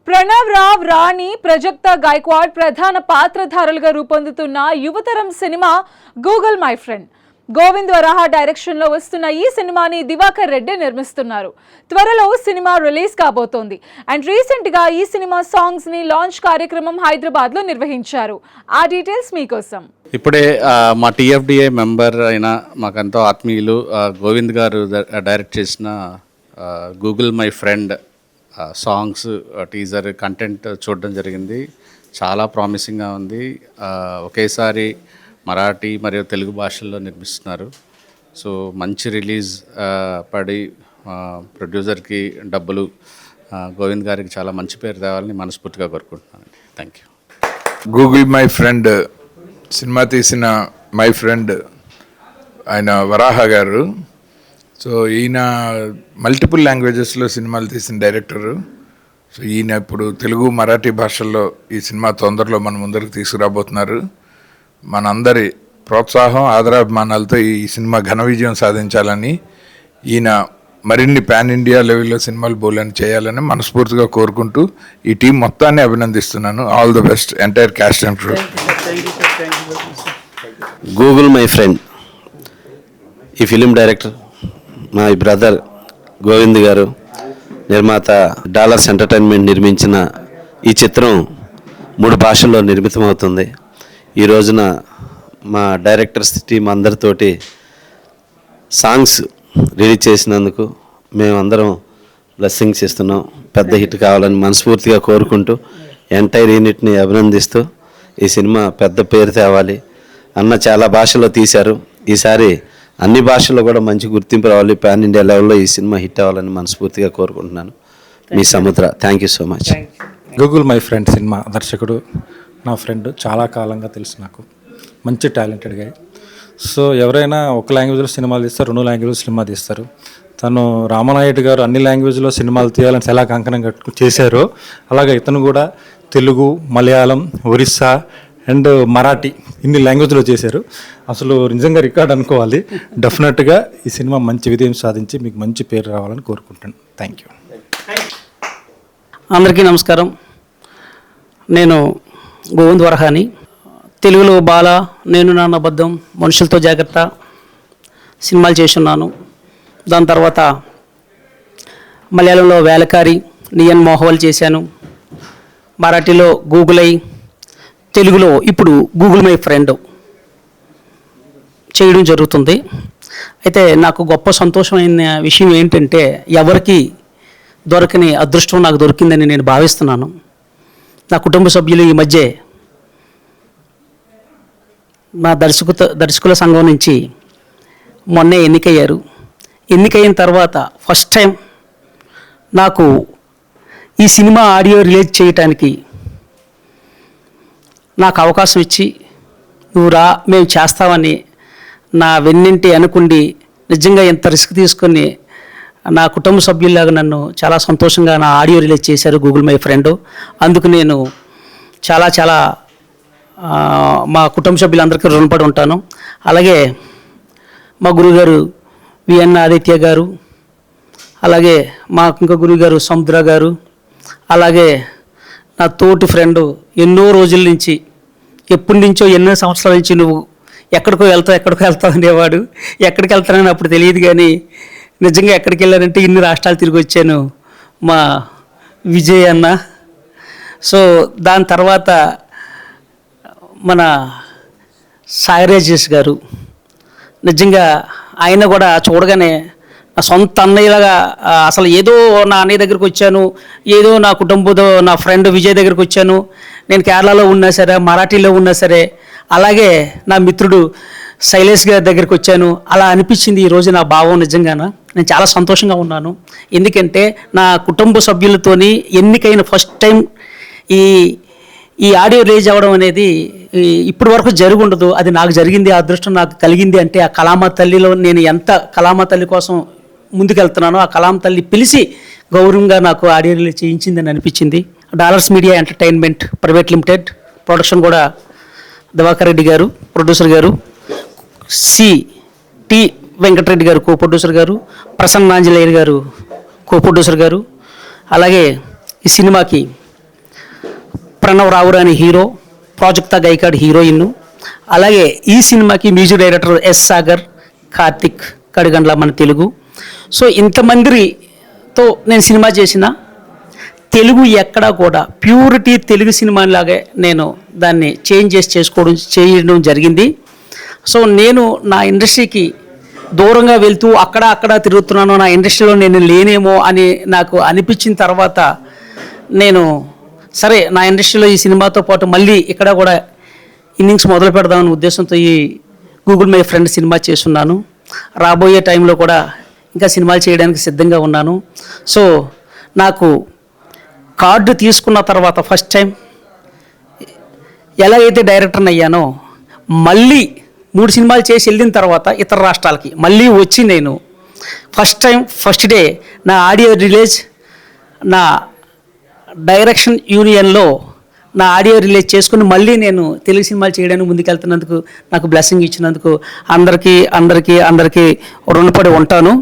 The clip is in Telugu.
ప్రణవ్ రావ్, రాణి, ప్రజక్త గాయక్వాడ్ ప్రధాన పాత్రధారులుగా రూపొందుతున్న యువతరం cinema Google my friend. Govind Varaha direction లో వస్తున్న ఈ సినిమాని దివాకర్ రెడ్డి నిర్మిస్తున్నారు. త్వరలో సినిమా రిలీజ్ కాబోతోంది. అండ్ రీసెంట్ గా ఈ సినిమా సాంగ్స్ ని లాంచ్ కార్యక్రమం హైదరాబాద్ లో నిర్వహించారు. ఆ డీటెయిల్స్ మీకోసం. ఇప్పుడే మా టీఎఫ్డిఏ మెంబర్ అయిన మాకెంతో ఆత్మీయులు గోవింద్ గారు డైరెక్ట్ చేసిన Google my friend songs teaser content చూడడం జరిగింది. చాలా ప్రామిసింగ్గా ఉంది. ఒకేసారి మరాఠీ మరియు తెలుగు భాషల్లో నిర్మిస్తున్నారు. సో మంచి రిలీజ్ పడి ప్రొడ్యూసర్కి డబ్బులు గోవింద్ గారికి చాలా మంచి పేరు తేవాలని మనస్ఫూర్తిగా కోరుకుంటున్నాను. Thank you. Google my friend cinema తీసిన మై ఫ్రెండ్ ఆయన వరాహ గారు. సో ఈయన మల్టిపుల్ లాంగ్వేజెస్లో సినిమాలు తీసిన డైరెక్టరు. సో ఈయన ఇప్పుడు తెలుగు మరాఠీ భాషల్లో ఈ సినిమా తొందరలో మన ముందరికి తీసుకురాబోతున్నారు. మనందరి ప్రోత్సాహం ఆదరాభిమానాలతో ఈ సినిమా ఘన విజయం సాధించాలని, ఈయన మరిన్ని పాన్ ఇండియా లెవెల్లో సినిమాలు బోలని చేయాలని మనస్ఫూర్తిగా కోరుకుంటూ ఈ టీం మొత్తాన్ని అభినందిస్తున్నాను. All the best entire caste and crew. Google my friend ఈ ఫిలిం డైరెక్టర్ మా బ్రదర్ గోవింద్ గారు, నిర్మాత డాలర్స్ ఎంటర్టైన్మెంట్ నిర్మించిన ఈ చిత్రం 3 భాషల్లో నిర్మితమవుతుంది. ఈ రోజున మా డైరెక్టర్స్ టీం అందరితోటి సాంగ్స్ రిలీజ్ చేసినందుకు మేమందరం బ్లెస్సింగ్స్ ఇస్తున్నాం. పెద్ద హిట్ కావాలని మనస్ఫూర్తిగా కోరుకుంటూ ఎంటైర్ యూనిట్ని అభినందిస్తూ ఈ సినిమా పెద్ద పేరు తేవాలి. అన్న చాలా భాషల్లో తీశారు. ఈసారి అన్ని భాషల్లో కూడా మంచి గుర్తింపు రావాలి. పాన్ ఇండియా లెవెల్లో ఈ సినిమా హిట్ అవ్వాలని మనస్ఫూర్తిగా కోరుకుంటున్నాను. మీ సముద్ర. Thank you so much. Google my friend cinema దర్శకుడు నా ఫ్రెండ్, చాలా కాలంగా తెలుసు నాకు. మంచి టాలెంటెడ్ గా. సో ఎవరైనా ఒక లాంగ్వేజ్లో సినిమాలు తీస్తారు, 2 లాంగ్వేజ్లో సినిమా తీస్తారు. తను రామనాయుడు గారు అన్ని లాంగ్వేజ్లో సినిమాలు తీయాలని ఎలా కంకణం చేశారో అలాగే ఇతను కూడా తెలుగు, మలయాళం, ఒరిస్సా అండ్ మరాఠీ ఇన్ని లాంగ్వేజ్లో చేశారు. అసలు నిజంగా రికార్డ్ అనుకోవాలి. డెఫినెట్గా ఈ సినిమా మంచి విజయం సాధించి మీకు మంచి పేరు రావాలని కోరుకుంటాను. Thank you. అందరికీ నమస్కారం. నేను గోవింద్ వరహాని. తెలుగులో బాల, నేను నాన్న అబద్ధం, మనుషులతో జాగ్రత్త సినిమాలు చేస్తున్నాను. దాని తర్వాత మలయాళంలో వేలకారి, నియన్ మోహవల్ చేశాను. మరాఠీలో గూగుల్ ఐ, తెలుగులో ఇప్పుడు గూగుల్ మై ఫ్రెండ్ చేయడం జరుగుతుంది. అయితే నాకు గొప్ప సంతోషమైన విషయం ఏంటంటే ఎవరికి దొరకని అదృష్టం నాకు దొరికిందని నేను భావిస్తున్నాను. నా కుటుంబ సభ్యులు ఈ మధ్య మా దర్శకుల సంఘం నుంచి మొన్నే ఎన్నికయ్యారు. ఎన్నికైన తర్వాత ఫస్ట్ టైం నాకు ఈ సినిమా ఆడియో రిలీజ్ చేయటానికి నాకు అవకాశం ఇచ్చి నువ్వు రా, మేము చేస్తామని నా వెన్నింటి అనుకుండి నిజంగా ఎంత రిస్క్ తీసుకొని నా కుటుంబ సభ్యుల్లాగా నన్ను చాలా సంతోషంగా నా ఆడియో రిలీజ్ చేశారు గూగుల్ మై ఫ్రెండ్. అందుకు నేను చాలా చాలా మా కుటుంబ సభ్యులందరికీ రుణపడి ఉంటాను. అలాగే మా గురుగారు విఎన్ ఆదిత్య గారు, అలాగే మా ఇంకో గురుగారు సముద్ర గారు, అలాగే నా తోటి ఫ్రెండ్ ఎన్నో రోజుల నుంచి, ఎప్పటి నుంచో ఎన్నో సంవత్సరాల నుంచి నువ్వు ఎక్కడికో వెళ్తావు అనేవాడు. ఎక్కడికి వెళ్తానని అప్పుడు తెలియదు, కానీ నిజంగా ఎక్కడికి వెళ్ళానంటే ఇన్ని రాష్ట్రాలు తిరిగి వచ్చాను, మా విజయ్ అన్న. సో దాని తర్వాత మన సాయిరాజేష్ గారు, నిజంగా ఆయన కూడా చూడగానే నా సొంత అన్నయ్యలాగా, అసలు ఏదో నా అన్నయ్య దగ్గరికి వచ్చాను, ఏదో నా కుటుంబంతో నా ఫ్రెండ్ విజయ్ దగ్గరికి వచ్చాను. నేను కేరళలో ఉన్నా సరే, మరాఠీలో ఉన్నా సరే, అలాగే నా మిత్రుడు శైలేష్ గారి దగ్గరికి వచ్చాను. అలా అనిపించింది ఈరోజు నా భావం. నిజంగాన నేను చాలా సంతోషంగా ఉన్నాను. ఎందుకంటే నా కుటుంబ సభ్యులతోని ఎన్నికైన ఫస్ట్ టైం ఈ ఆడియో రిలీజ్ అవ్వడం అనేది ఇప్పటి వరకు జరిగి ఉండదు. అది నాకు జరిగింది, ఆ అదృష్టం నాకు కలిగింది. అంటే ఆ కలామా తల్లిలో నేను ఎంత కలామా తల్లి కోసం ముందుకెళ్తున్నానో, ఆ కలాం తల్లి పిలిచి గౌరవంగా నాకు ఆడియో రిలీజ్ చేయించిందని అనిపించింది. Dollars media entertainment private limited, production కూడా దివాకర్ రెడ్డి గారు ప్రొడ్యూసర్ గారు, టి వెంకటరెడ్డి గారు కో ప్రొడ్యూసర్ గారు, ప్రసన్నాంజనేయ గారు కో ప్రొడ్యూసర్ గారు, అలాగే ఈ సినిమాకి ప్రణవ్ రావురాని హీరో, ప్రాజెక్తా గైకాడ్ హీరోయిన్. అలాగే ఈ సినిమాకి music director S Sagar, Karthik Kadigandla మన తెలుగు. సో ఇంతమందితో నేను సినిమా చేసిన తెలుగు ఎక్కడా కూడా ప్యూరిటీ తెలుగు సినిమాలాగే నేను దాన్ని చేంజ్ చేయడం జరిగింది. సో నేను నా ఇండస్ట్రీకి దూరంగా వెళ్తూ అక్కడ తిరుగుతున్నాను, నా ఇండస్ట్రీలో నేను లేనేమో అని నాకు అనిపించిన తర్వాత నేను సరే నా ఇండస్ట్రీలో ఈ సినిమాతో పాటు మళ్ళీ ఇక్కడ కూడా ఇన్నింగ్స్ మొదలు పెడదామనే ఉద్దేశంతో ఈ గూగుల్ మై ఫ్రెండ్ సినిమా చేస్తున్నాను. రాబోయే టైంలో కూడా ఇంకా సినిమాలు చేయడానికి సిద్ధంగా ఉన్నాను. సో నాకు కార్డు తీసుకున్న తర్వాత ఫస్ట్ టైం ఎలాగైతే డైరెక్టర్ని అయ్యానో మళ్ళీ 3 సినిమాలు చేసి వెళ్ళిన తర్వాత ఇతర రాష్ట్రాలకి మళ్ళీ వచ్చి నేను ఫస్ట్ డే నా ఆడియో రిలీజ్, నా డైరెక్షన్ యూనియన్లో నా ఆడియో రిలీజ్ చేసుకుని మళ్ళీ నేను తెలుగు సినిమాలు చేయడానికి ముందుకెళ్తున్నందుకు, నాకు బ్లెస్సింగ్ ఇచ్చినందుకు అందరికీ రుణపడి ఉంటాను.